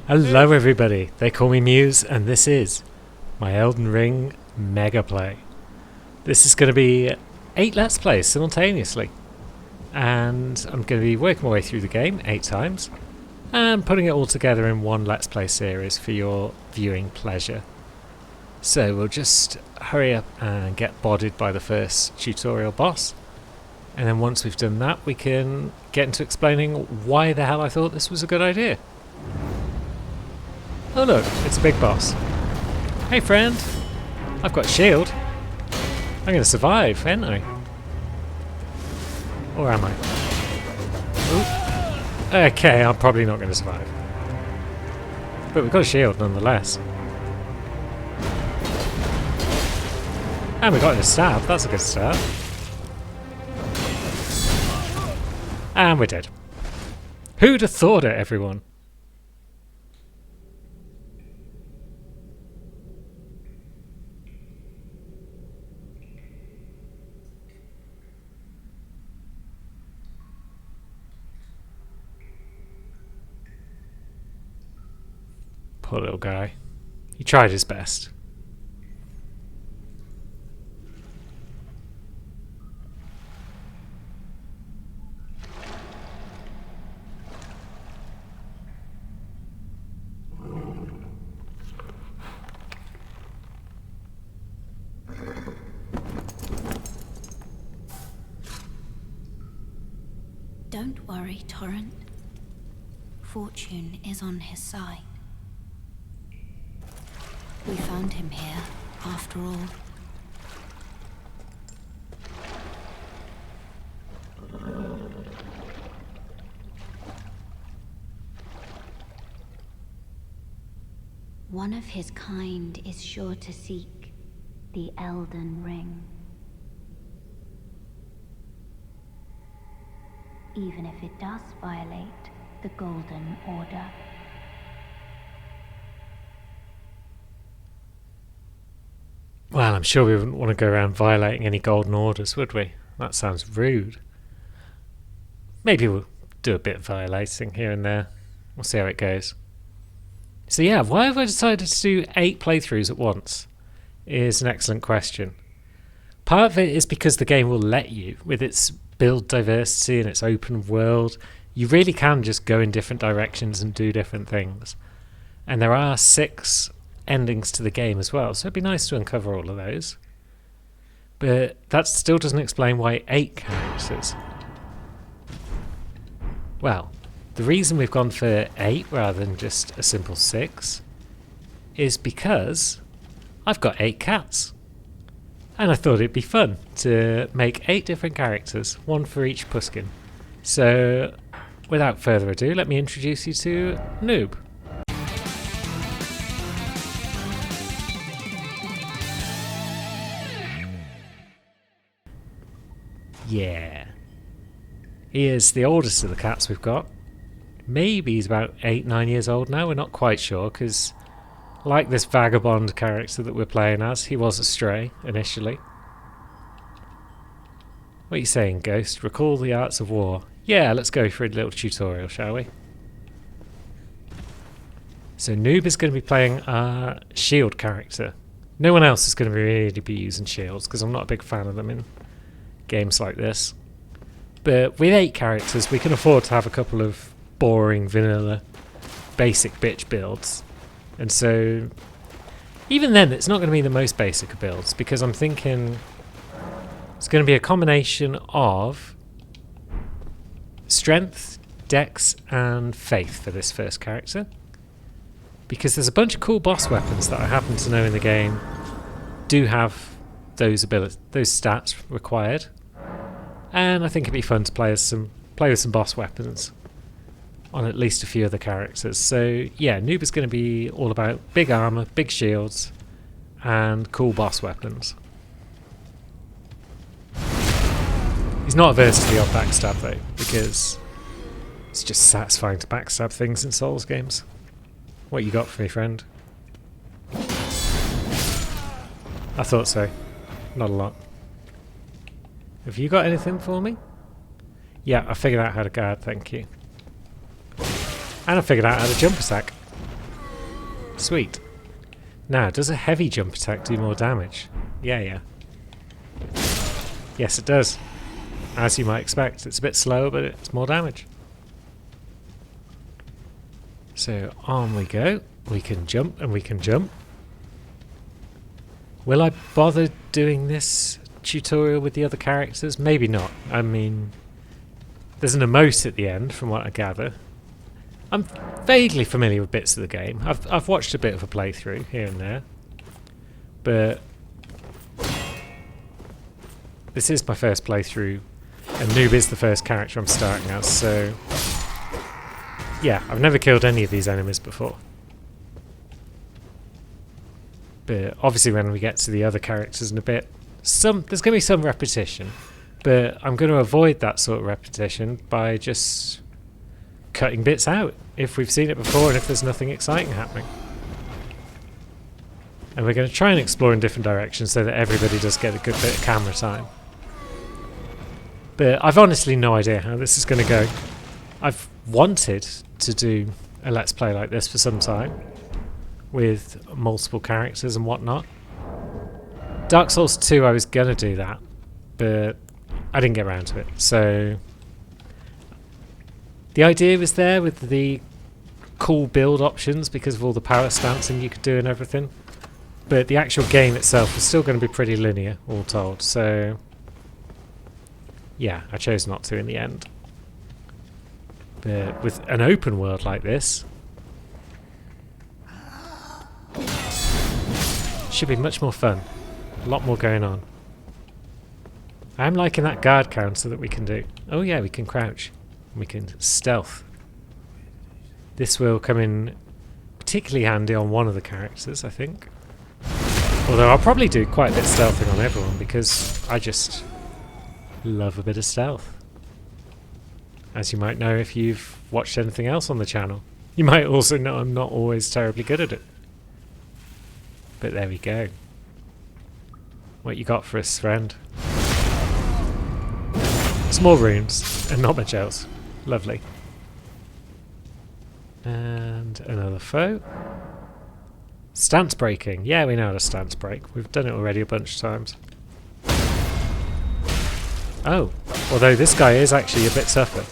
Hello everybody, they call me Muse and this is my Elden Ring Mega Play. This is going to be 8 Let's Plays simultaneously, and I'm going to be working my way through the game 8 times and putting it all together in one Let's Play series for your viewing pleasure. So we'll just hurry up and get bodied by the first tutorial boss, and then once we've done that we can get into explaining why the hell I thought this was a good idea. Oh look, it's a big boss. Hey friend, I've got a shield. I'm going to survive, ain't I? Or am I? Ooh. Okay, I'm probably not going to survive. But we've got a shield nonetheless. And we got a stab, that's a good start. And we're dead. Who'd have thought it, everyone? Poor little guy. He tried his best. Don't worry, Torrent. Fortune is on his side. We found him here, after all. One of his kind is sure to seek the Elden Ring. Even if it does violate the Golden Order. Well, I'm sure we wouldn't want to go around violating any golden orders, would we? That sounds rude. Maybe we'll do a bit of violating here and there. We'll see how it goes. So yeah, why have I decided to do 8 playthroughs at once? Is an excellent question. Part of it is because the game will let you, with its build diversity and its open world. You really can just go in different directions and do different things. And there are 6 endings to the game as well, so it'd be nice to uncover all of those. But that still doesn't explain why 8 characters. Well, the reason we've gone for 8 rather than just a simple 6 is because I've got 8 cats. And I thought it'd be fun to make 8 different characters, one for each Puskin. So, without further ado, let me introduce you to Noob. Yeah. He is the oldest of the cats we've got. Maybe he's about 8-9 years old now, we're not quite sure, because like this vagabond character that we're playing as, he was a stray initially. What are you saying, Ghost? Recall the arts of war. Yeah, let's go for a little tutorial, shall we? So Noob is going to be playing our shield character. No one else is going to really be using shields, because I'm not a big fan of them in games like this. But with 8 characters, we can afford to have a couple of boring, vanilla, basic bitch builds. And so, even then, it's not going to be the most basic of builds, because I'm thinking it's going to be a combination of strength, dex, and faith for this first character. Because there's a bunch of cool boss weapons that I happen to know in the game do have those stats required. And I think it'd be fun to play with some boss weapons on at least a few of the characters. So yeah, Noob is going to be all about big armor, big shields, and cool boss weapons. He's not averse to the odd backstab though, because it's just satisfying to backstab things in Souls games. What you got for me, friend? I thought so. Not a lot. Have you got anything for me? Yeah, I figured out how to guard, thank you. And I figured out how to jump attack. Sweet. Now, does a heavy jump attack do more damage? Yeah. Yes, it does. As you might expect. It's a bit slower, but it's more damage. So, on we go. We can jump and we can jump. Will I bother doing this tutorial with the other characters? Maybe not. I mean, there's an emote at the end, from what I gather. I'm vaguely familiar with bits of the game. I've watched a bit of a playthrough here and there, but this is my first playthrough, and Noob is the first character I'm starting as. So, yeah, I've never killed any of these enemies before. But obviously, when we get to the other characters in a bit, there's going to be some repetition, but I'm going to avoid that sort of repetition by just cutting bits out if we've seen it before and if there's nothing exciting happening. And we're going to try and explore in different directions so that everybody does get a good bit of camera time. But I've honestly no idea how this is going to go. I've wanted to do a Let's Play like this for some time, with multiple characters and whatnot. Dark Souls 2 I was going to do that, but I didn't get around to it. So the idea was there with the cool build options because of all the power stancing you could do and everything. But the actual game itself was still going to be pretty linear, all told. So yeah, I chose not to in the end. But with an open world like this, should be much more fun. A lot more going on. I'm liking that guard counter that we can do. Oh yeah, we can crouch. We can stealth. This will come in particularly handy on one of the characters, I think. Although I'll probably do quite a bit of stealthing on everyone because I just love a bit of stealth. As you might know if you've watched anything else on the channel. You might also know I'm not always terribly good at it. But there we go. What you got for us, friend? Small runes and not much else. Lovely. And another foe. Stance breaking. Yeah, we know how to stance break. We've done it already a bunch of times. Oh, although this guy is actually a bit tougher.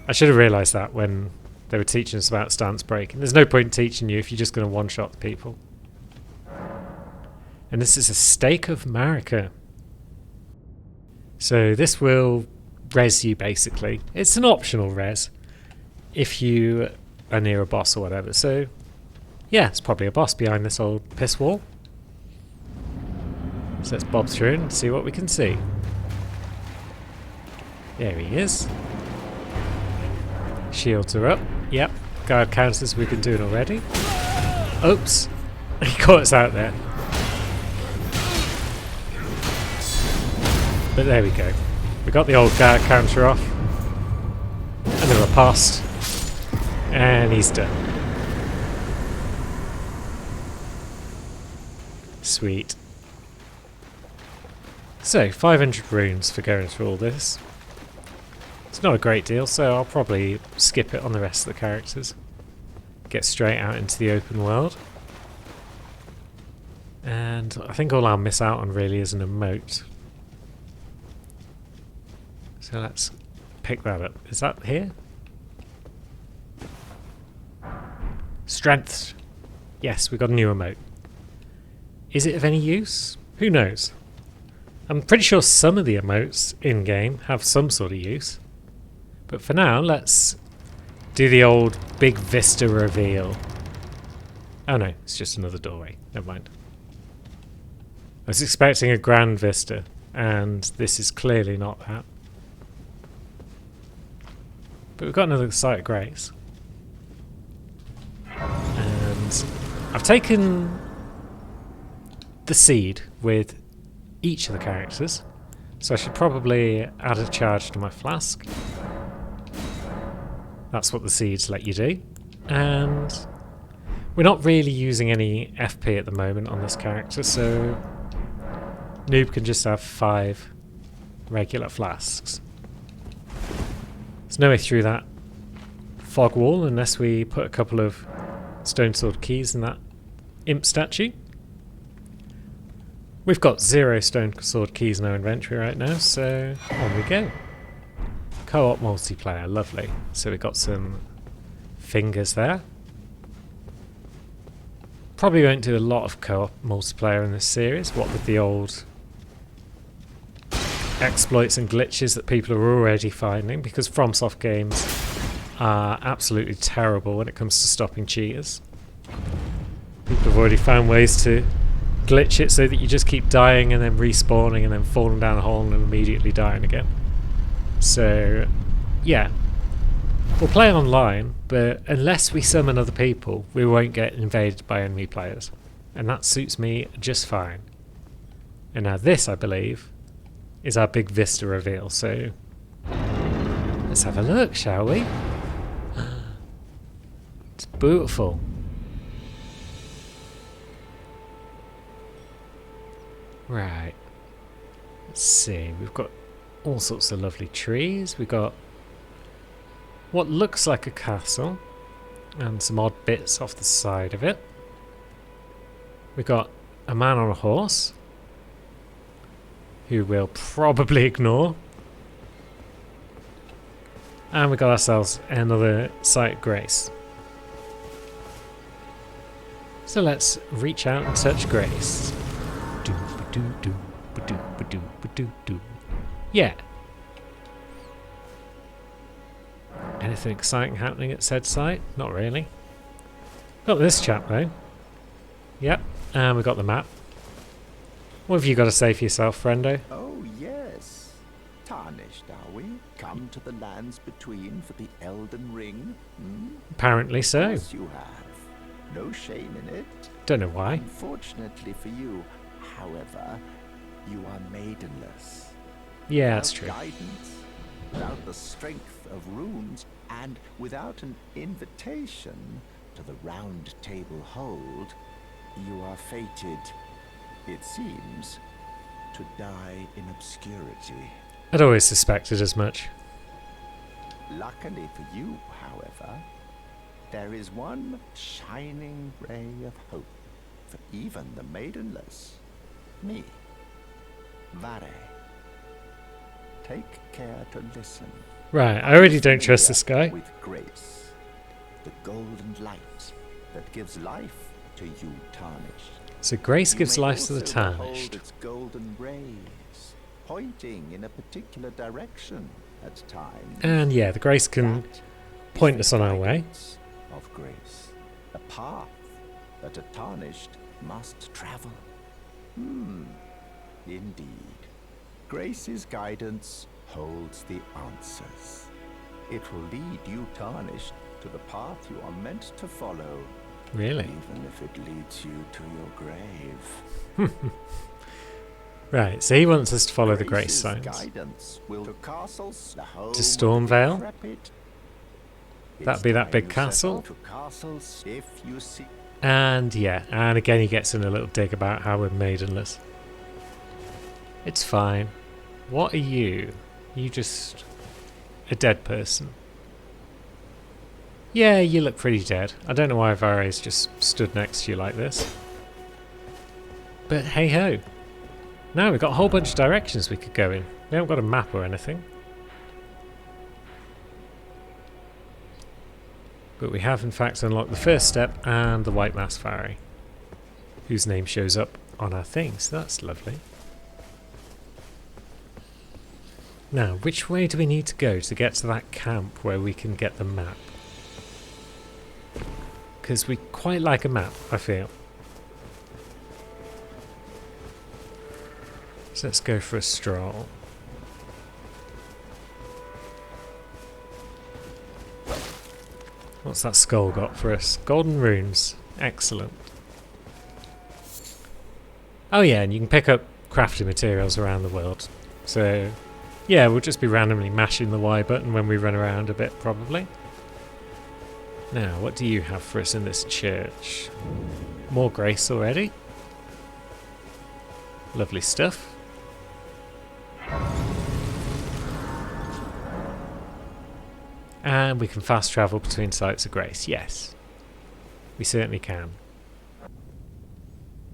I should have realised that when they were teaching us about stance breaking. There's no point in teaching you if you're just going to one-shot the people. And this is a Stake of Marika. So this will res you basically. It's an optional res if you are near a boss or whatever. So yeah, it's probably a boss behind this old piss wall. So let's bob through and see what we can see. There he is. Shields are up. Yep. Guard counters we've been doing already. Oops. He caught us out there. But there we go. We got the old guard counter off. And the riposte. And he's done. Sweet. So, 500 runes for going through all this. It's not a great deal, so I'll probably skip it on the rest of the characters. Get straight out into the open world. And I think all I'll miss out on really is an emote. So let's pick that up. Is that here? Strength. Yes, we got a new emote. Is it of any use? Who knows? I'm pretty sure some of the emotes in-game have some sort of use. But for now, let's do the old big vista reveal. Oh no, it's just another doorway. Never mind. I was expecting a grand vista, and this is clearly not that. But we've got another site of grace. And I've taken the seed with each of the characters, so I should probably add a charge to my flask. That's what the seeds let you do. And we're not really using any FP at the moment on this character, so Noob can just have 5 regular flasks. There's no way through that fog wall unless we put a couple of stone sword keys in that imp statue. We've got 0 stone sword keys in our inventory right now, so on we go. Co-op multiplayer, lovely. So we've got some fingers there. Probably won't do a lot of co-op multiplayer in this series, what with the old exploits and glitches that people are already finding, because FromSoft games are absolutely terrible when it comes to stopping cheaters. People have already found ways to glitch it so that you just keep dying and then respawning and then falling down a hole and immediately dying again. So, yeah. We'll play online, but unless we summon other people, we won't get invaded by enemy players. And that suits me just fine. And now this, I believe, is our big Vista reveal, so let's have a look, shall we? It's beautiful. Right. Let's see. We've got all sorts of lovely trees. We've got what looks like a castle and some odd bits off the side of it. We've got a man on a horse who we'll probably ignore. And we got ourselves another Site of Grace. So let's reach out and touch Grace. Yeah. Anything exciting happening at said site? Not really. Got this chap though. Yep, and we got the map. What have you got to say for yourself, friendo? Oh, yes. Tarnished, are we? Come to the lands between for the Elden Ring? Hmm? Apparently so. Yes, you have. No shame in it. Don't know why. Unfortunately for you, however, you are maidenless. Yeah, that's true. Without guidance, without the strength of runes, and without an invitation to the Round Table Hold, you are fated, it seems, to die in obscurity. I'd always suspected as much. Luckily for you, however, there is one shining ray of hope for even the maidenless. Me. Vare. Take care to listen. Right, I already don't trust this guy. With grace, the golden light that gives life to you tarnished. So Grace You gives may life to the also behold tarnished. its golden rays, pointing in a particular direction at times. And yeah, the Grace can That is point the us on our way. guidance of grace, a path that a tarnished must travel. Indeed. Grace's guidance holds the answers. It will lead you tarnished to the path you are meant to follow, Really? even if it leads you to your grave. Right, so he wants us to follow the Grace Grace's signs. guidance will to castles, the home To of the Stormvale? decrepit. That'd It's be that time big you set castle. out to castles if you see. And yeah, and again he gets in a little dig about how we're maidenless. It's fine. What are you? You just a dead person. Yeah, you look pretty dead. I don't know why Vare's just stood next to you like this. But hey ho. Now we've got a whole bunch of directions we could go in. We haven't got a map or anything. But we have in fact unlocked the first step and the White Mask Vare, whose name shows up on our thing, so that's lovely. Now, which way do we need to go to get to that camp where we can get the map? Because we quite like a map, I feel. So let's go for a stroll. What's that skull got for us? Golden runes. Excellent. Oh yeah, and you can pick up crafting materials around the world. So, yeah, we'll just be randomly mashing the Y button when we run around a bit, probably. Now, what do you have for us in this church? More grace already. Lovely stuff. And we can fast travel between sites of grace, yes. We certainly can.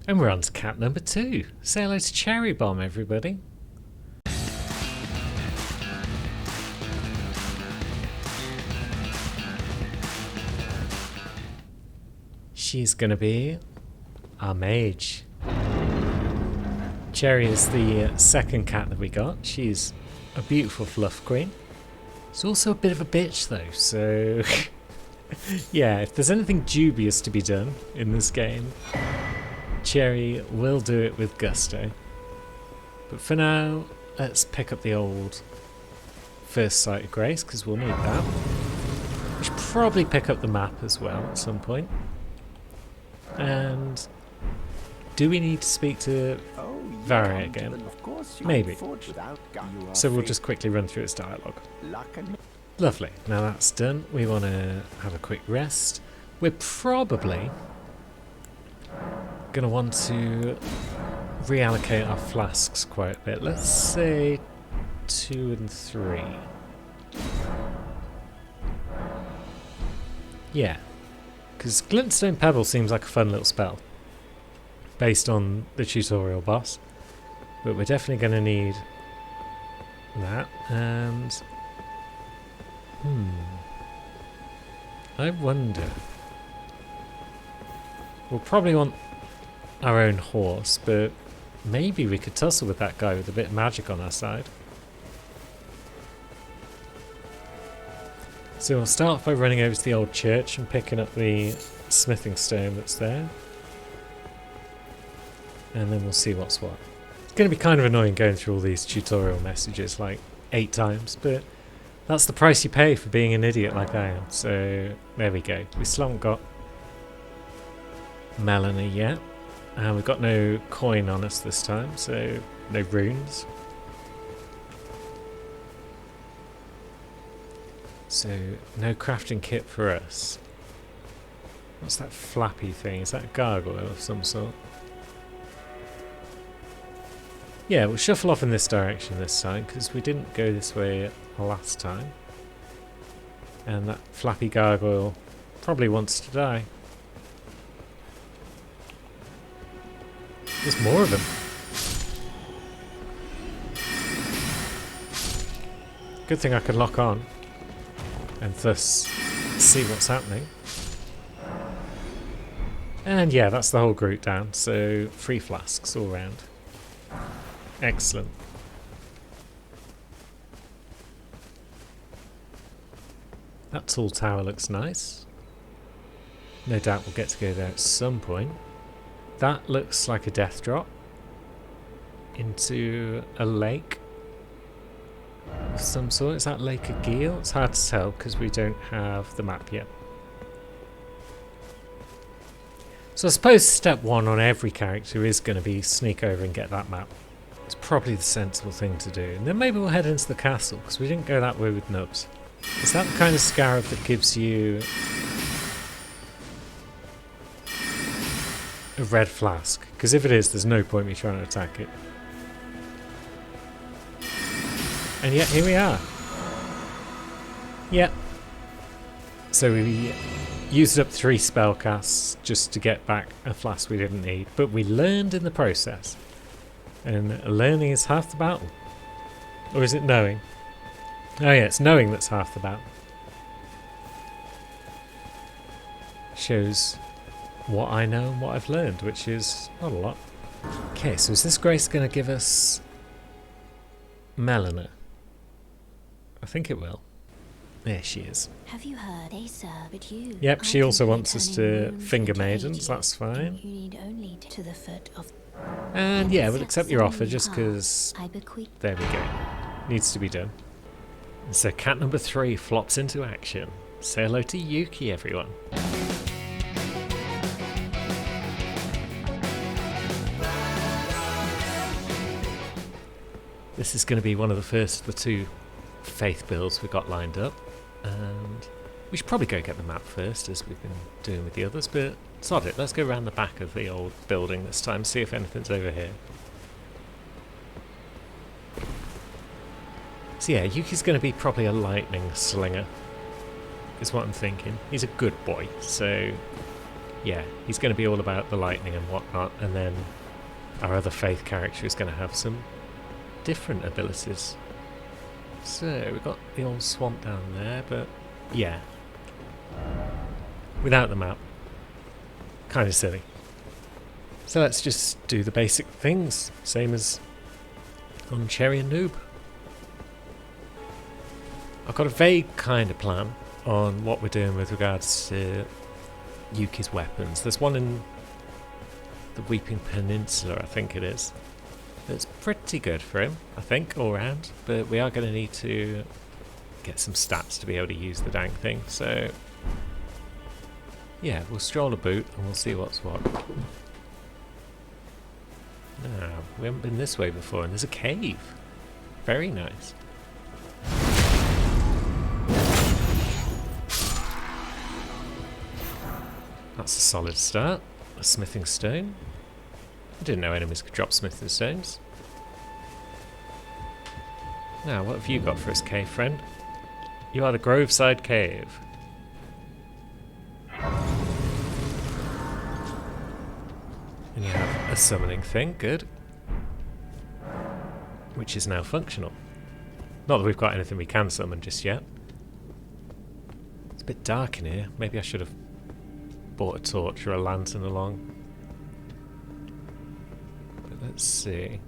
And we're on to cat number 2. Say hello to Cherry Bomb, everybody. She's gonna be our mage. Cherry is the second cat that we got. She's a beautiful fluff queen. She's also a bit of a bitch though, so yeah, if there's anything dubious to be done in this game, Cherry will do it with gusto. But for now, let's pick up the old First Sight of Grace, because we'll need that. We should probably pick up the map as well at some point. And do we need to speak to Varya again? Maybe. So we'll just quickly run through its dialogue. Lovely. Now that's done, we want to have a quick rest. We're probably going to want to reallocate our flasks quite a bit. Let's say 2 and 3. Yeah. Because Glintstone Pebble seems like a fun little spell, based on the tutorial boss. But we're definitely going to need that, and... I wonder... We'll probably want our own horse, but maybe we could tussle with that guy with a bit of magic on our side. So we'll start off by running over to the old church and picking up the smithing stone that's there. And then we'll see what's what. It's going to be kind of annoying going through all these tutorial messages like 8 times, but that's the price you pay for being an idiot like I am. So there we go. We still haven't got Melanie yet. And we've got no coin on us this time, so no runes. So, no crafting kit for us. What's that flappy thing? Is that a gargoyle of some sort? Yeah, we'll shuffle off in this direction this time, because we didn't go this way last time. And that flappy gargoyle probably wants to die. There's more of them. Good thing I could lock on and thus see what's happening. And yeah, that's the whole group down, so 3 flasks all round. Excellent. That tall tower looks nice. No doubt we'll get to go there at some point. That looks like a death drop into a lake of some sort. Is that Lake Agil? It's hard to tell because we don't have the map yet. So I suppose step 1 on every character is going to be sneak over and get that map. It's probably the sensible thing to do. And then maybe we'll head into the castle because we didn't go that way with Nubs. Is that the kind of scarab that gives you a red flask? Because if it is, there's no point me trying to attack it. And yet here we are. Yep. So we used up 3 spell casts just to get back a flask we didn't need, but we learned in the process. And learning is half the battle. Or is it knowing? Oh yeah, it's knowing that's half the battle. Shows what I know and what I've learned, which is not a lot. Okay, so is this Grace going to give us Melina? I think it will. There she is. Have you heard? They serve you. Yep, she I also can wants us to return finger to maidens, Hades. that's fine. You need only to the foot of. And yeah, we'll accept your offer just because... I bequeath. There we go. Needs to be done. And so cat number 3 flops into action. Say hello to Yuki, everyone. This is going to be one of the first of the 2 faith builds we got lined up, and we should probably go get the map first as we've been doing with the others, but sod it, let's go around the back of the old building this time, see if anything's over here. So yeah, Yuki's going to be probably a lightning slinger, is what I'm thinking. He's a good boy, so yeah, he's going to be all about the lightning and whatnot, and then our other Faith character is going to have some different abilities. So, we've got the old swamp down there, but yeah. Without the map. Kind of silly. So let's just do the basic things, same as on Cherry and Noob. I've got a vague kind of plan on what we're doing with regards to Yuki's weapons. There's one in the Weeping Peninsula, I think it is. That's pretty good for him, I think, all round. But we are going to need to get some stats to be able to use the dang thing. So, yeah, we'll stroll a boot and we'll see what's what. No, we haven't been this way before, and there's a cave. Very nice. That's a solid start. A smithing stone. I didn't know enemies could drop smithing stones. Now, what have you got for us, cave friend? You are the Groveside Cave. And you have a summoning thing, good. Which is now functional. Not that we've got anything we can summon just yet. It's a bit dark in here. Maybe I should have bought a torch or a lantern along. But let's see.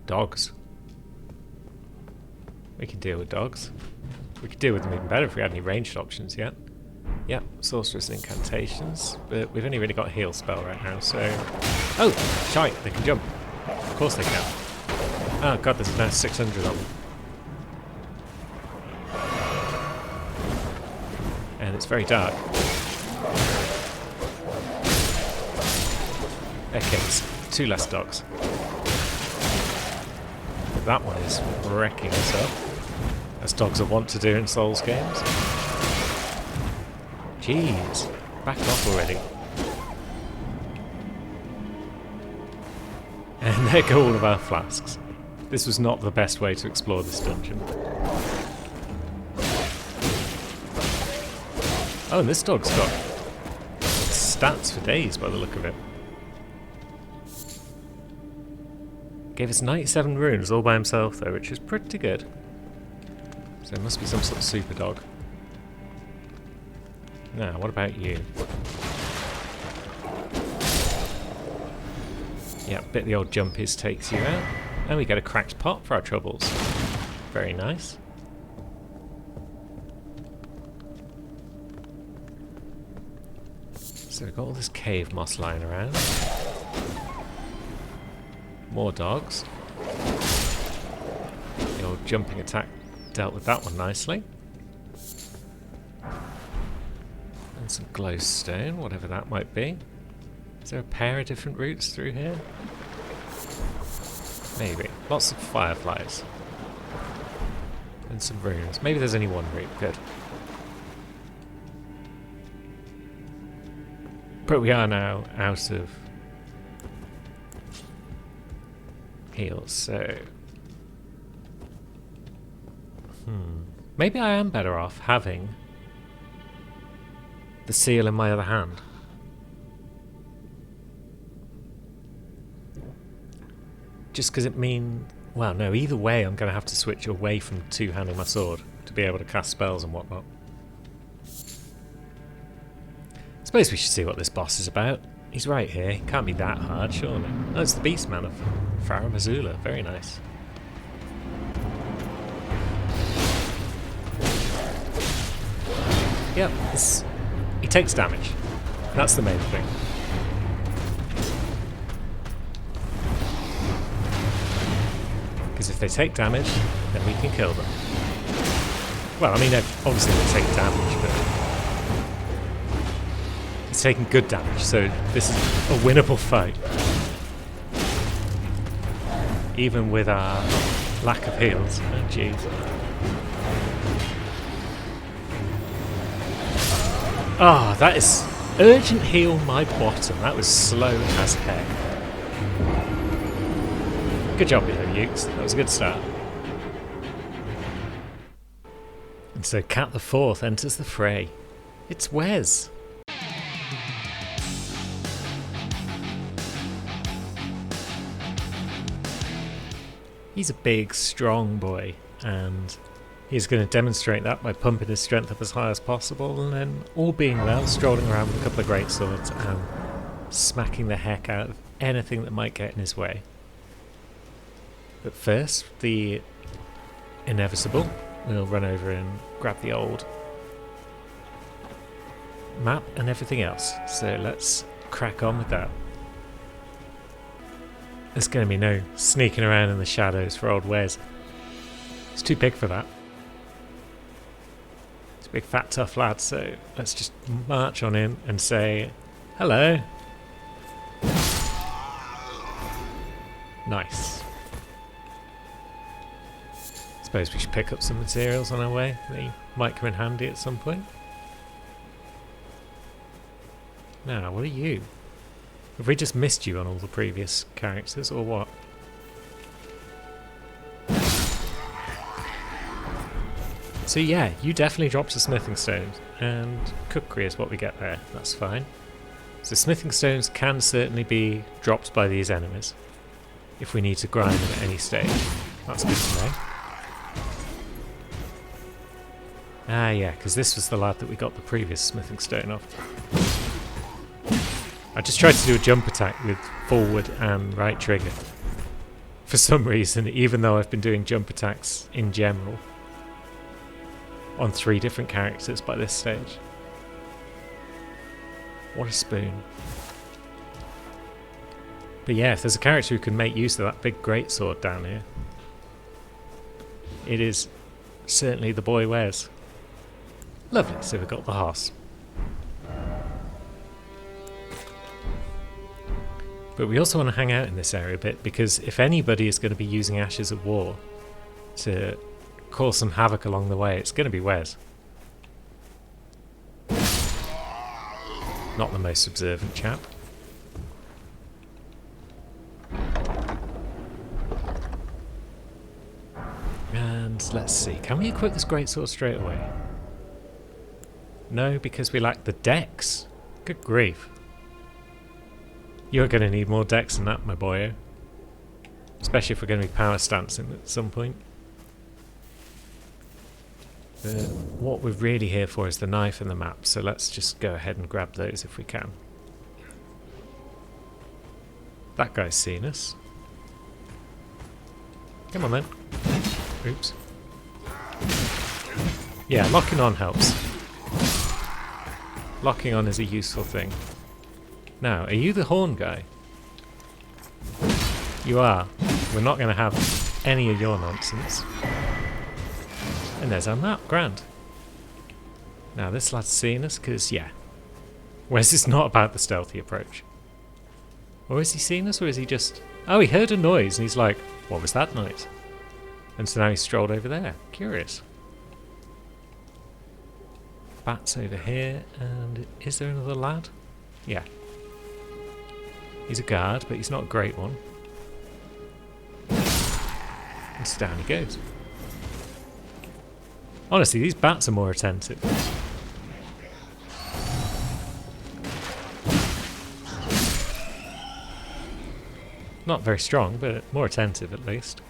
Dogs. We can deal with dogs. We could deal with them even better if we had any ranged options yet. Yep, sorceress and incantations, but we've only really got a heal spell right now, so... Oh! Shite! They can jump. Of course they can. Oh god, there's now 600 of them. And it's very dark. Okay, it's 2 less dogs. But that one is wrecking us up, as dogs are wont to do in Souls games. Jeez, back off already. And there go all of our flasks. This was not the best way to explore this dungeon. Oh, and this dog's got stats for days by the look of it. Gave us 97 runes all by himself though, which is pretty good. So it must be some sort of super dog. Now, what about you? Yeah, bit of the old jumpies takes you out. And we get a cracked pot for our troubles. Very nice. So we've got all this cave moss lying around. More dogs. The old jumping attack dealt with that one nicely. And some glowstone, whatever that might be. Is there a pair of different routes through here? Maybe. Lots of fireflies. And some runes. Maybe there's only one route. Good. But we are now out of heals, so... Maybe I am better off having the seal in my other hand. Just because it means... Well, no, either way I'm going to have to switch away from two-handing my sword to be able to cast spells and whatnot. Suppose we should see what this boss is about. He's right here. He can't be that hard, surely. Oh, it's the Beastman of Farum Azula. Very nice. Yep, he takes damage. That's the main thing. Because if they take damage, then we can kill them. Well, I mean, obviously they take damage, but... He's taking good damage, so this is a winnable fight. Even with our lack of heals. Oh, jeez. Ah, that is urgent heal my bottom. That was slow as heck. Good job with them, Ukes. That was a good start. And so Cat the Fourth enters the fray. It's Wes. He's a big, strong boy, and he's going to demonstrate that by pumping his strength up as high as possible, and then, all being well, strolling around with a couple of great swords and smacking the heck out of anything that might get in his way. But first, the inevitable. We'll run over and grab the old map and everything else. So let's crack on with that. There's going to be no sneaking around in the shadows for old Wes. He's too big for that. He's a big fat tough lad, so let's just march on in and say hello. Nice. Suppose we should pick up some materials on our way. They might come in handy at some point. Now, what are you? Have we just missed you on all the previous characters, or what? So yeah, you definitely dropped a smithing stone, and cookery is what we get there. That's fine. So smithing stones can certainly be dropped by these enemies if we need to grind them at any stage. That's good to know. Ah yeah, because this was the lad that we got the previous smithing stone off. I just tried to do a jump attack with forward and right trigger. For some reason, even though I've been doing jump attacks in general on 3 different characters by this stage. What a spoon. But yeah, if there's a character who can make use of that big greatsword down here, it is certainly the boy Wes. Lovely, so we've got the horse. But we also want to hang out in this area a bit, because if anybody is going to be using Ashes of War to cause some havoc along the way, it's going to be Wes. Not the most observant chap. And let's see, can we equip this greatsword straight away? No, because we lack the dex. Good grief. You're going to need more dex than that, my boyo. Especially if we're going to be power stancing at some point. What we're really here for is the knife and the map, so let's just go ahead and grab those if we can. That guy's seen us. Come on then. Oops. Yeah, locking on helps. Locking on is a useful thing. Now, are you the horn guy? You are. We're not going to have any of your nonsense. And there's our map, grand. Now this lad's seen us, because, yeah. Wes is not about the stealthy approach. Or has he seen us, or is he just... Oh, he heard a noise, and he's like, what was that noise? And so now he's strolled over there. Curious. Bats over here, and is there another lad? Yeah. He's a guard, but he's not a great one. And so down he goes. Honestly, these bats are more attentive. Not very strong, but more attentive at least.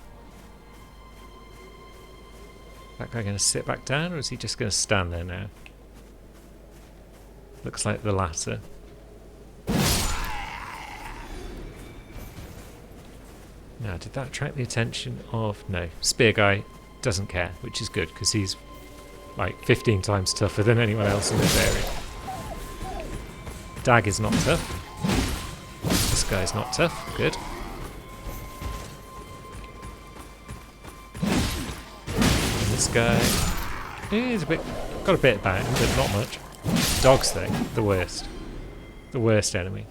That guy going to sit back down, or is he just going to stand there now? Looks like the latter. Now, did that attract the attention of... No, Spear Guy doesn't care, which is good, because he's like 15 times tougher than anyone else in this area. Dag is not tough. This guy's not tough, good. And this guy is got a bit about him, but not much. Dogs though, the worst. The worst enemy.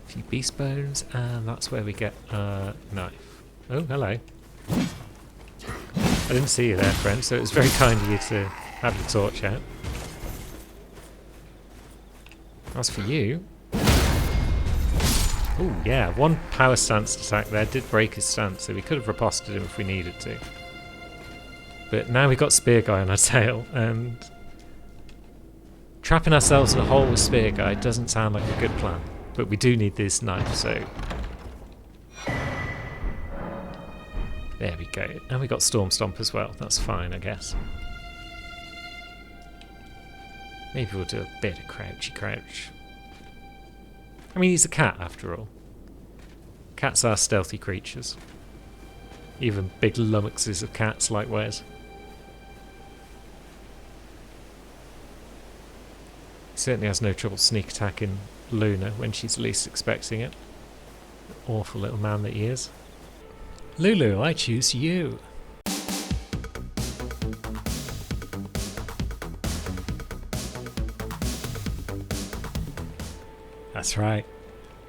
A few beast bones, and that's where we get a knife. Oh, hello. I didn't see you there, friend, so it was very kind of you to have your torch out. As for you... Oh yeah, one power stance attack there did break his stance, so we could have riposted him if we needed to. But now we've got Spear Guy on our tail, and... trapping ourselves in a hole with Spear Guy doesn't sound like a good plan. But we do need this knife, so... There we go. And we got Storm Stomp as well. That's fine, I guess. Maybe we'll do a bit of crouchy crouch. I mean, he's a cat after all. Cats are stealthy creatures. Even big lummoxes of cats like Wes. He certainly has no trouble sneak attacking Luna when she's least expecting it. Awful little man that he is. Lulu, I choose you. That's right.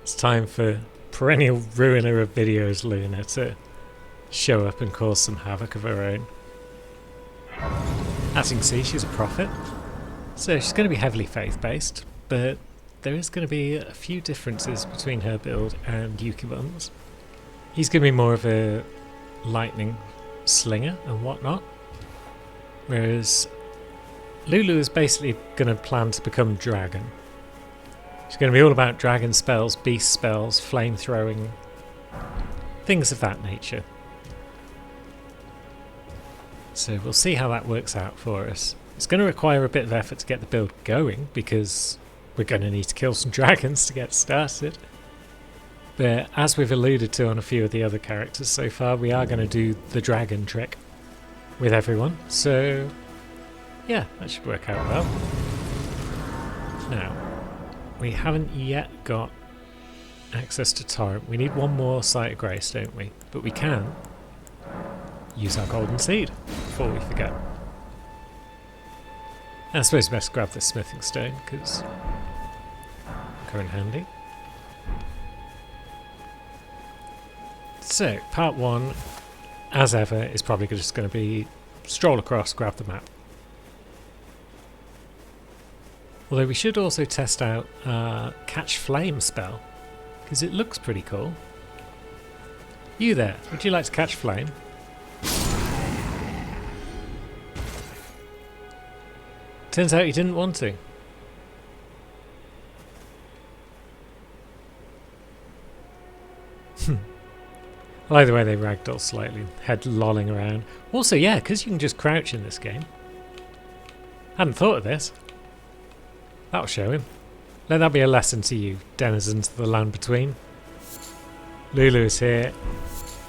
It's time for perennial ruiner of videos Luna to show up and cause some havoc of her own. As you can see, she's a prophet. So she's going to be heavily faith-based, but there is going to be a few differences between her build and Yukibun's. He's going to be more of a lightning slinger and whatnot, whereas Lulu is basically going to plan to become dragon. She's going to be all about dragon spells, beast spells, flame throwing, things of that nature. So we'll see how that works out for us. It's going to require a bit of effort to get the build going because we're going to need to kill some dragons to get started. But as we've alluded to on a few of the other characters so far, we are going to do the dragon trick with everyone. So yeah, that should work out well. Now, we haven't yet got access to Torrent. We need one more Site of Grace, don't we? But we can use our Golden Seed before we forget. And I suppose best grab the Smithing Stone because come in handy. So, part 1, as ever, is probably just going to be stroll across, grab the map. Although we should also test out Catch Flame spell, because it looks pretty cool. You there, would you like to catch flame? Turns out you didn't want to. I like the way they ragdoll slightly, head lolling around. Also, yeah, because you can just crouch in this game. Hadn't thought of this. That'll show him. Let that be a lesson to you, denizens of the land between. Lulu is here,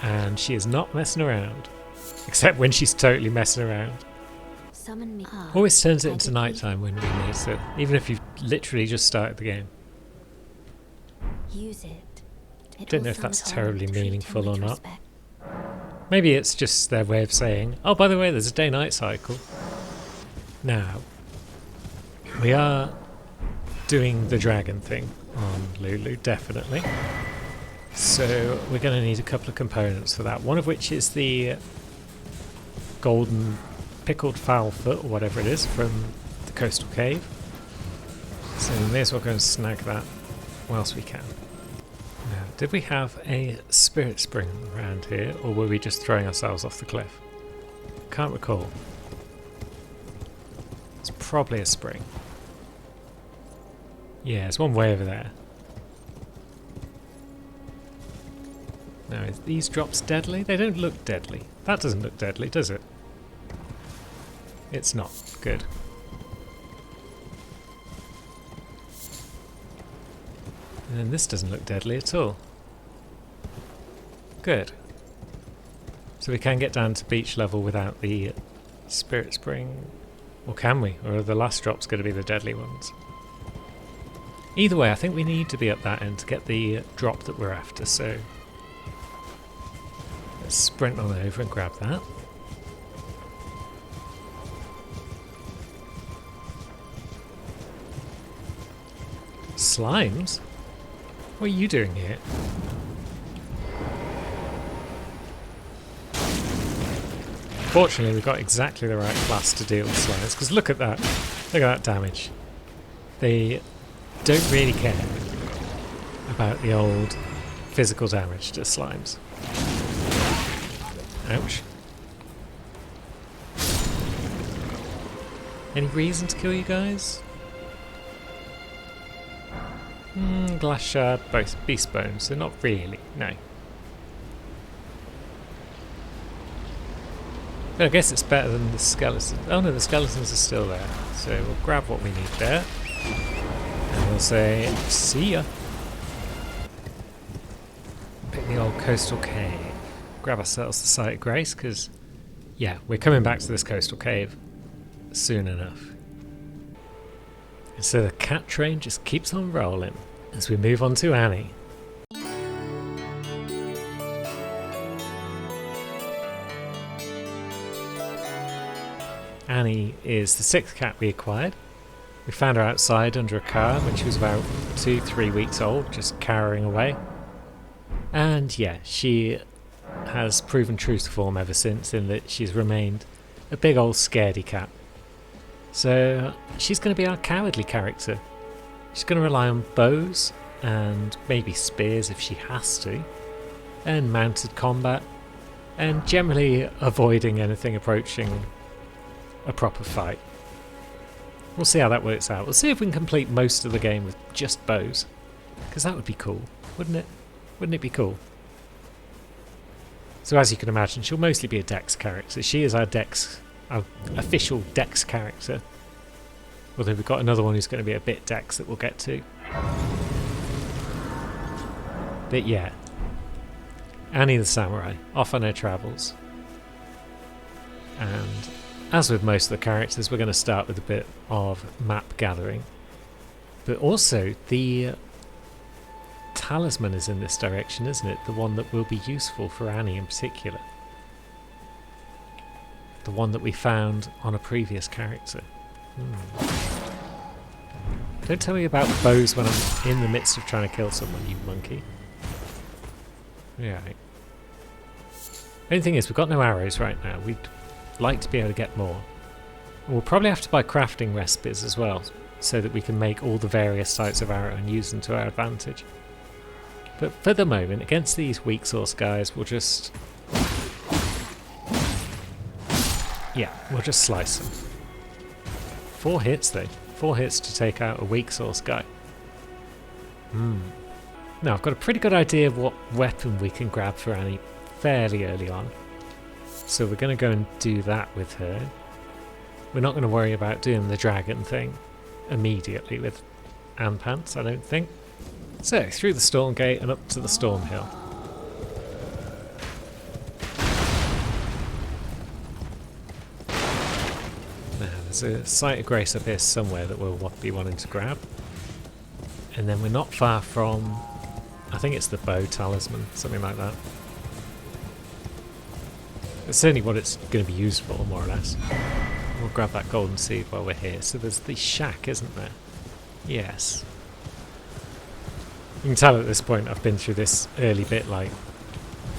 and she is not messing around. Except when she's totally messing around. Summon me. Always turns it into nighttime when we need it, even if you've literally just started the game. Use it. Don't know if that's terribly meaningful or not. Maybe it's just their way of saying, oh, by the way, there's a day-night cycle. Now, we are doing the dragon thing on Lulu, definitely. So we're going to need a couple of components for that. One of which is the golden pickled fowl foot, or whatever it is, from the coastal cave. So we may as well go and snag that whilst we can. Now, did we have a spirit spring around here, or were we just throwing ourselves off the cliff? Can't recall. It's probably a spring. Yeah, there's one way over there. Now, are these drops deadly? They don't look deadly. That doesn't look deadly, does it? It's not. Good. And then this doesn't look deadly at all. Good. So we can get down to beach level without the spirit spring. Or can we? Or are the last drops going to be the deadly ones? Either way, I think we need to be up that end to get the drop that we're after, so let's sprint on over and grab that. Slimes? What are you doing here? Fortunately, we've got exactly the right class to deal with slimes, because look at that. Look at that damage. They don't really care about the old physical damage to slimes. Ouch. Any reason to kill you guys? Glass shard, both beast bones, so not really, no. But I guess it's better than the skeletons. Oh no, the skeletons are still there. So we'll grab what we need there. And we'll say, see ya. Pick the old coastal cave. Grab ourselves the Site of Grace, because, yeah, we're coming back to this coastal cave soon enough. And so the cat train just keeps on rolling as we move on to Annie. Annie is the 6th cat we acquired. We found her outside under a car when she was about 2-3 weeks old, just cowering away. And yeah, she has proven true to form ever since, in that she's remained a big old scaredy cat. So she's going to be our cowardly character. She's going to rely on bows and maybe spears if she has to, and mounted combat, and generally avoiding anything approaching a proper fight. We'll see how that works out. We'll see if we can complete most of the game with just bows, because that would be cool, wouldn't it? Wouldn't it be cool? So as you can imagine, she'll mostly be a Dex character. She is our official Dex character. Although we've got another one who's going to be a bit Dex that we'll get to. But yeah, Annie the Samurai, off on her travels. And as with most of the characters, we're going to start with a bit of map gathering. But also, the talisman is in this direction, isn't it? The one that will be useful for Annie in particular. The one that we found on a previous character. Don't tell me about bows when I'm in the midst of trying to kill someone, you monkey. Yeah. The only thing is, we've got no arrows right now. We'd like to be able to get more. And we'll probably have to buy crafting recipes as well, so that we can make all the various types of arrow and use them to our advantage. But for the moment, against these weak source guys, we'll just... yeah, we'll just slice them. 4 hits though. 4 hits to take out a weak source guy. Now, I've got a pretty good idea of what weapon we can grab for Annie fairly early on. So we're going to go and do that with her. We're not going to worry about doing the dragon thing immediately with Ann Pants, I don't think. So, through the Storm Gate and up to the Storm Hill. Now, there's a Site of Grace up here somewhere that we'll be wanting to grab. And then we're not far from, I think it's the bow talisman, something like that. It's certainly what it's going to be used for, more or less. We'll grab that golden seed while we're here. So there's the shack, isn't there? Yes. You can tell at this point I've been through this early bit like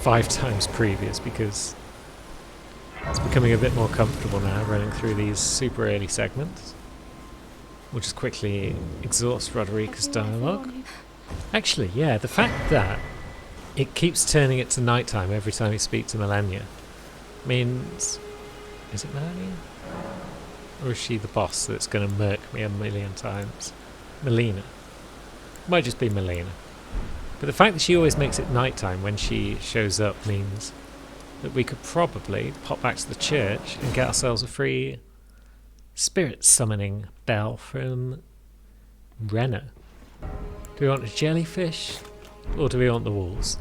5 times previous, because it's becoming a bit more comfortable now running through these super early segments. We'll just quickly exhaust Roderica's dialogue. Actually, yeah, the fact that it keeps turning it to nighttime every time you speak to Millennia means... is it Millennia? Or is she the boss that's going to murk me a million times? Melina. Might just be Melina. But the fact that she always makes it nighttime when she shows up means that we could probably pop back to the church and get ourselves a free spirit summoning bell from Renna. Do we want a jellyfish? Or do we want the wolves?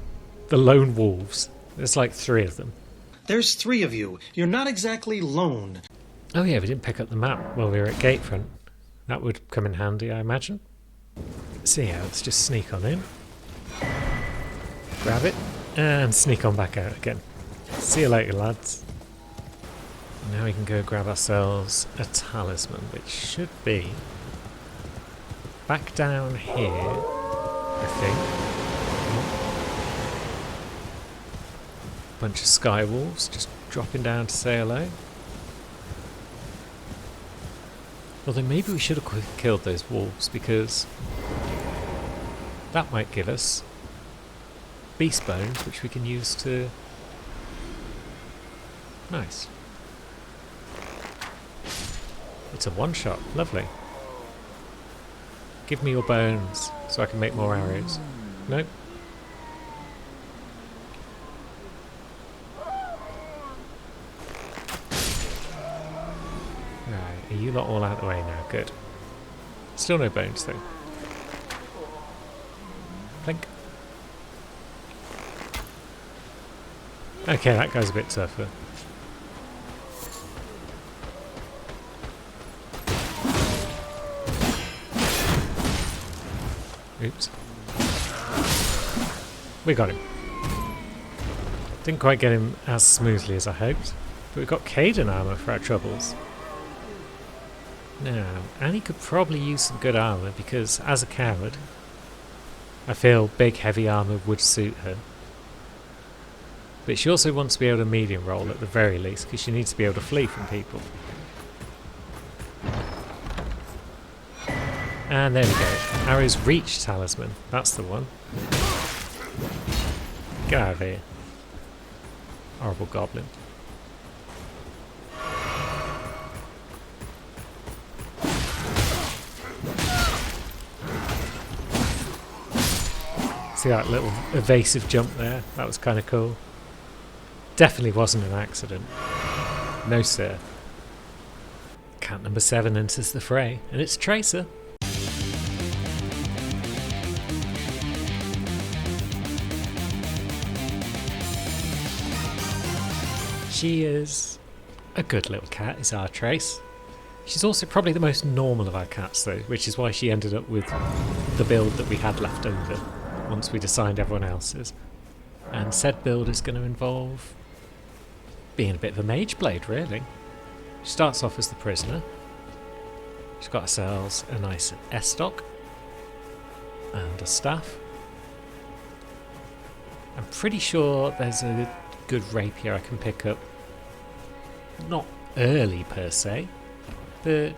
The lone wolves. There's like 3 of them. There's 3 of you. You're not exactly lone. Oh yeah, we didn't pick up the map while we were at Gatefront. That would come in handy, I imagine. So yeah, let's just sneak on in. Grab it, and sneak on back out again. See you later, lads. Now we can go grab ourselves a talisman, which should be back down here, I think. Bunch of sky wolves just dropping down to say hello. Although maybe we should have killed those wolves, because that might give us beast bones, which we can use to... nice. It's a one-shot. Lovely. Give me your bones so I can make more arrows. Nope. you lot all out of the way now. Good. Still no bones though. Think. Okay, that guy's a bit tougher. Oops. We got him. Didn't quite get him as smoothly as I hoped, but we got Caden armor for our troubles. Now, Annie could probably use some good armor because, as a coward, I feel big heavy armor would suit her. But she also wants to be able to medium roll at the very least because she needs to be able to flee from people. And there we go. Arrow's Reach Talisman. That's the one. Get out of here. Horrible goblin. See that little evasive jump there? That was kind of cool. Definitely wasn't an accident. No sir. Cat number 7 enters the fray, and it's Tracer. She is a good little cat, is our Trace. She's also probably the most normal of our cats though, which is why she ended up with the build that we had left over once we'd assigned everyone else's. And said build is going to involve being a bit of a mage blade, really. She starts off as the prisoner. She's got ourselves a nice S-stock and a staff. I'm pretty sure there's a good rapier I can pick up. Not early per se, but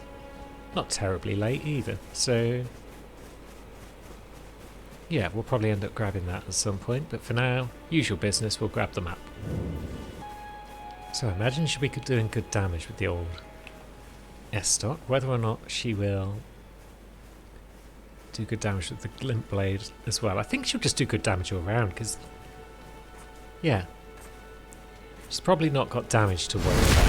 not terribly late either. So yeah, we'll probably end up grabbing that at some point, but for now, usual business, we'll grab the map. So I imagine she'll be doing good damage with the old S-stock. Whether or not she will do good damage with the glint blade as well. I think she'll just do good damage all around because, yeah, she's probably not got damage to worry about.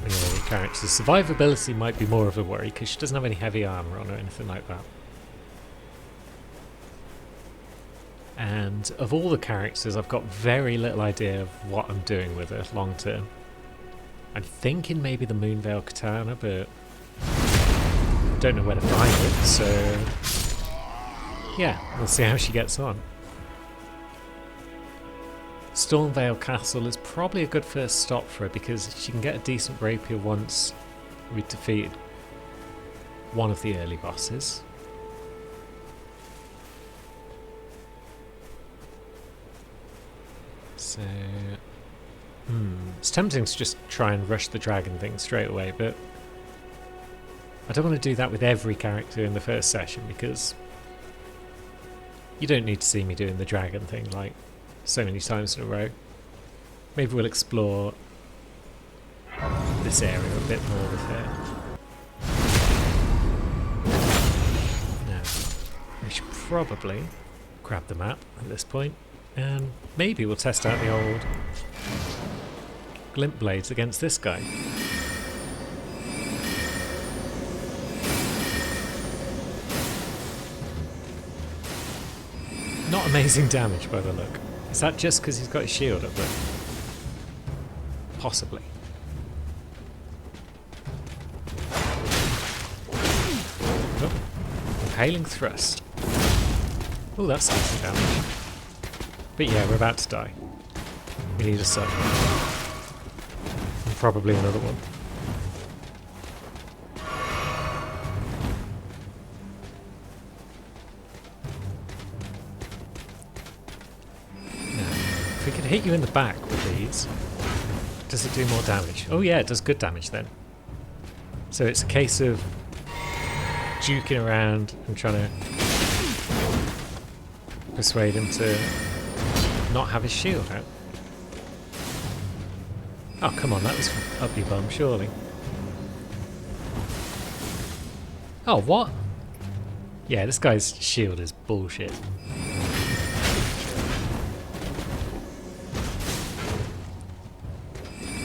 When you're any characters. Survivability might be more of a worry because she doesn't have any heavy armor on or anything like that. And of all the characters, I've got very little idea of what I'm doing with her long term. I'm thinking maybe the Moonveil Katana, but don't know where to find it, so yeah, we'll see how she gets on. Stormveil Castle is probably a good first stop for her because she can get a decent rapier once we've defeated one of the early bosses. So, it's tempting to just try and rush the dragon thing straight away, but I don't want to do that with every character in the first session because you don't need to see me doing the dragon thing like so many times in a row. Maybe we'll explore this area a bit more with her. Now, we should probably grab the map at this point. And maybe we'll test out the old glint blades against this guy. Not amazing damage by the look. Is that just because he's got his shield up there? Possibly. Oh, impaling thrust. Oh, that's decent damage. But yeah, we're about to die. We need a suck. And probably another one. Now, if we could hit you in the back with these, does it do more damage? Oh yeah, it does good damage then. So it's a case of juking around and trying to persuade him to not have his shield out. Oh, come on, that was up your bum, surely. Oh, what? Yeah, this guy's shield is bullshit.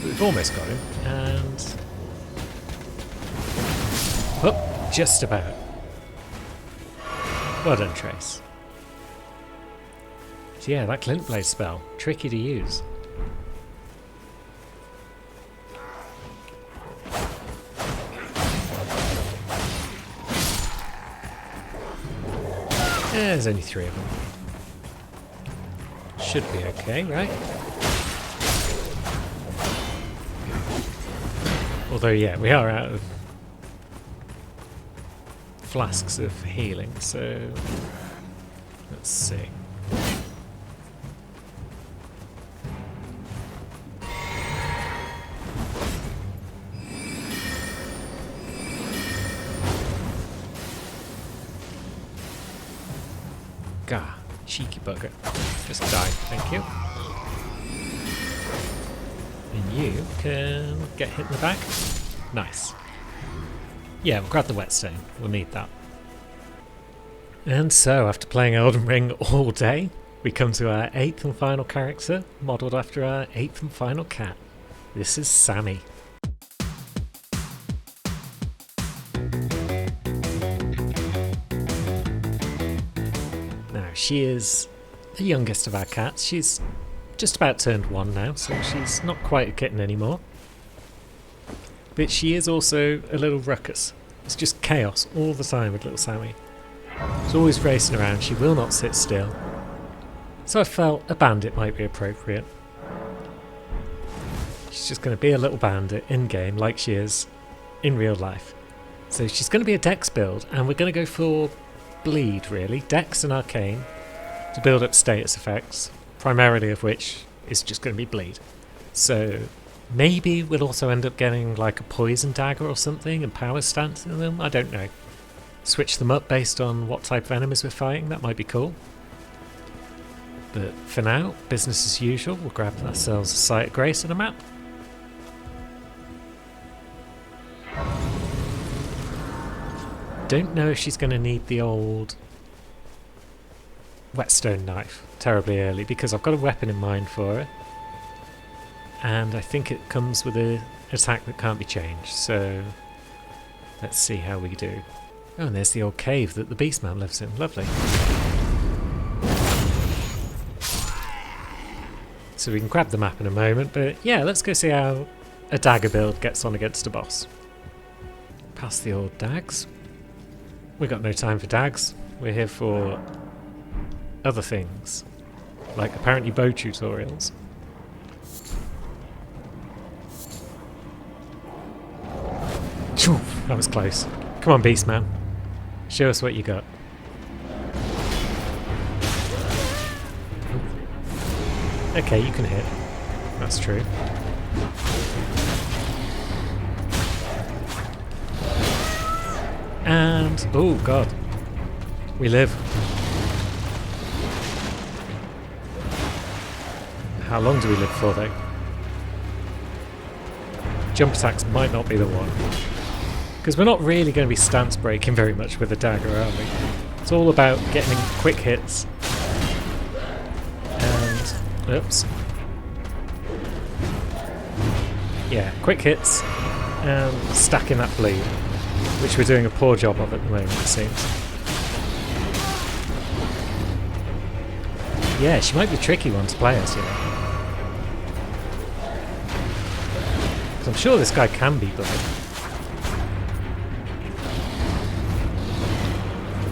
We've almost got him, and Oh, just about. Well done, Trace. So yeah, that Glint Blade spell, tricky to use. There's only 3 of them. Should be okay, right? Although, yeah, we are out of flasks of healing, so let's see. Gah, cheeky bugger. Just die, thank you. And you can get hit in the back. Nice. Yeah, we'll grab the whetstone. We'll need that. And so, after playing Elden Ring all day, we come to our 8th and final character, modelled after our 8th and final cat. This is Sammy. Now, she is the youngest of our cats. She's just about turned 1 now, so she's not quite a kitten anymore. But she is also a little ruckus. It's just chaos all the time with little Sammy. She's always racing around, she will not sit still. So I felt a bandit might be appropriate. She's just going to be a little bandit in-game like she is in real life. So she's going to be a Dex build, and we're going to go for bleed really. Dex and Arcane to build up status effects, primarily of which is just going to be bleed. So maybe we'll also end up getting like a poison dagger or something and power stance in them, I don't know. Switch them up based on what type of enemies we're fighting, that might be cool. But for now, business as usual, we'll grab ourselves a Sight of Grace and a map. Don't know if she's going to need the old whetstone knife terribly early, because I've got a weapon in mind for her. And I think it comes with an attack that can't be changed, so let's see how we do. Oh, and there's the old cave that the Beastman lives in. Lovely. So we can grab the map in a moment, but yeah, let's go see how a dagger build gets on against a boss. Past the old dags. We've got no time for dags. We're here for other things, like apparently bow tutorials. Phew, that was close. Come on, Beastman. Show us what you got. Okay, you can hit. That's true. And... oh god. We live. How long do we live for though? Jump attacks might not be the one. Because we're not really going to be stance breaking very much with the dagger, are we? It's all about getting quick hits. And... oops. Yeah, quick hits and stacking that bleed, which we're doing a poor job of at the moment, it seems. Yeah, she might be a tricky one to play as, you know. Because I'm sure this guy can be blooded.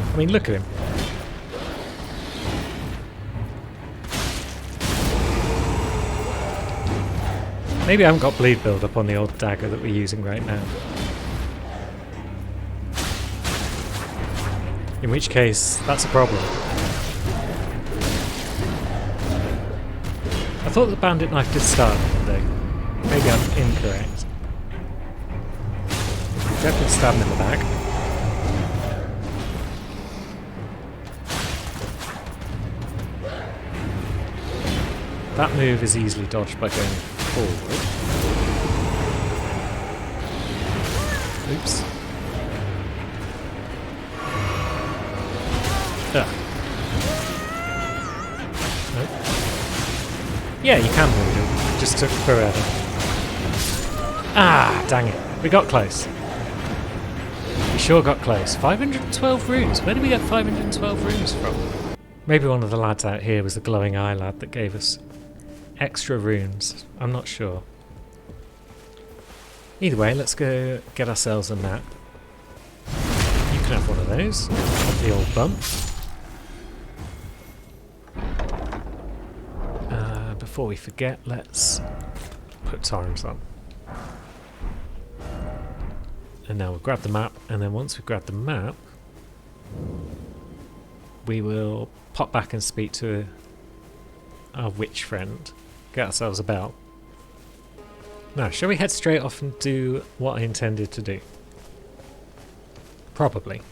I mean, look at him. Maybe I haven't got bleed build up on the old dagger that we're using right now. In which case, that's a problem. I thought the bandit knife did start though. Maybe I'm incorrect. Definitely stab him in the back. That move is easily dodged by going forward. Oops. Ugh. Nope. Yeah, you can move it. It just took forever. Ah, dang it. We got close. We sure got close. 512 runes. Where did we get 512 runes from? Maybe one of the lads out here was the glowing eye lad that gave us extra runes. I'm not sure. Either way, let's go get ourselves a map. You can have one of those. The old bump. Before we forget, let's put Torrens on. And now we'll grab the map, and then once we grab the map, we will pop back and speak to our witch friend. Get ourselves a bell. Now, shall we head straight off and do what I intended to do? Probably.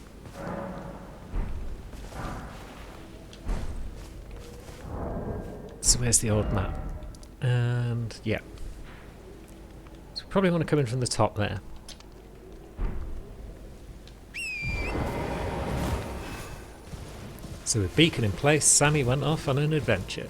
So where's the old map? And yeah. So we probably want to come in from the top there. So with beacon in place, Sammy went off on an adventure.